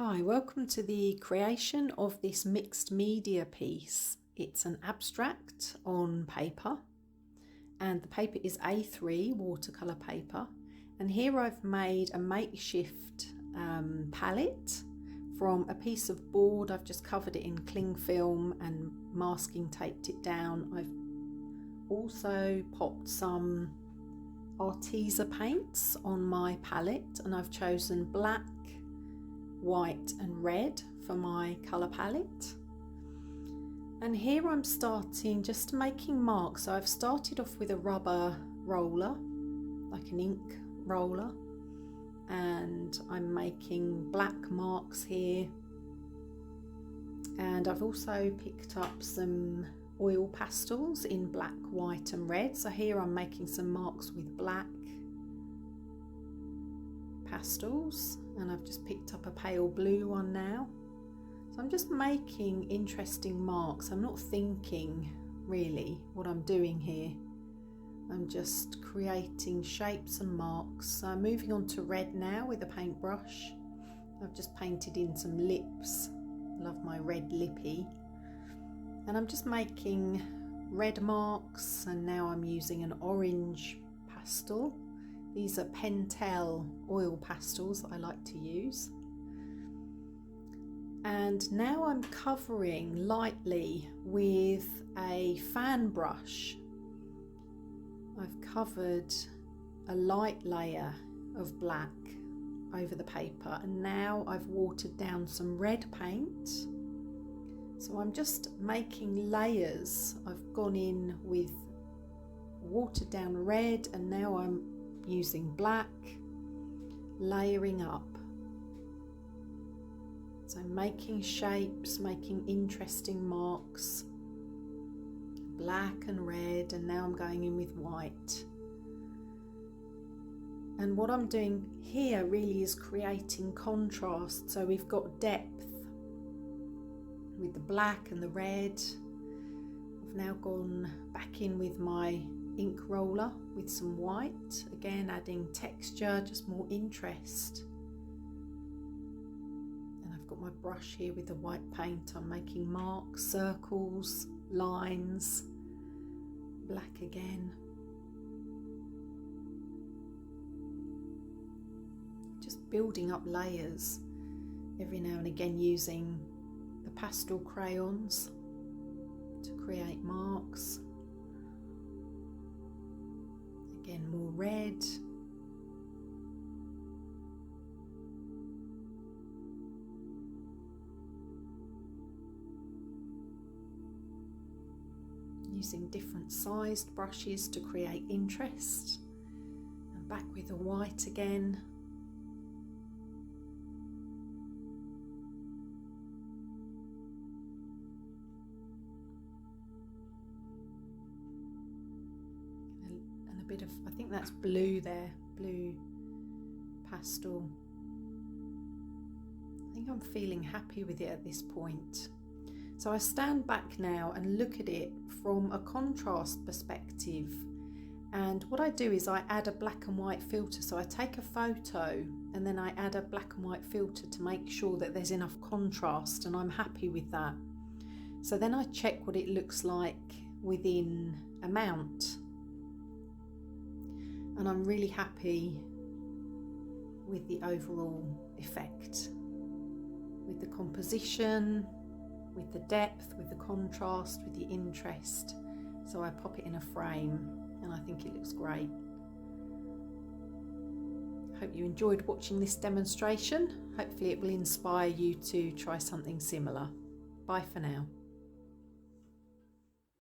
Hi, welcome to the creation of this mixed media piece. It's an abstract on paper and the paper is A3 watercolour paper, and here I've made a makeshift palette from a piece of board. I've just covered it in cling film and masking taped it down. I've also popped some Arteza paints on my palette and I've chosen black, white and red for my colour palette. And here I'm starting just making marks. So I've started off with a rubber roller, like an ink roller, and I'm making black marks here. And I've also picked up some oil pastels in black, white and red. So here I'm making some marks with black pastels, and I've just picked up a pale blue one now. So I'm just making interesting marks. I'm not thinking really what I'm doing here. I'm just creating shapes and marks. So I'm moving on to red now with a paintbrush. I've just painted in some lips. I love my red lippy. And I'm just making red marks, and now I'm using an orange pastel. These are Pentel oil pastels that I like to use. And now I'm covering lightly with a fan brush. I've covered a light layer of black over the paper, and now I've watered down some red paint. So I'm just making layers. I've gone in with watered down red, and now I'm using black, layering up. So making shapes, making interesting marks, black and red, and now I'm going in with white. And what I'm doing here really is creating contrast. So we've got depth with the black and the red. I've now gone back in with my ink roller with some white, again adding texture, just more interest. And I've got my brush here with the white paint. I'm making marks, circles, lines, black again. Just building up layers, every now and again using the pastel crayons to create marks. Again, more red. Using different sized brushes to create interest. And back with the white again. Bit of, I think that's blue there, blue pastel. I think I'm feeling happy with it at this point. So I stand back now and look at it from a contrast perspective, and what I do is I add a black and white filter. So I take a photo and then I add a black and white filter to make sure that there's enough contrast, and I'm happy with that. So then I check what it looks like within a mount. And I'm really happy with the overall effect, with the composition, with the depth, with the contrast, with the interest. So I pop it in a frame and I think it looks great. Hope you enjoyed watching this demonstration. Hopefully it will inspire you to try something similar. Bye for now.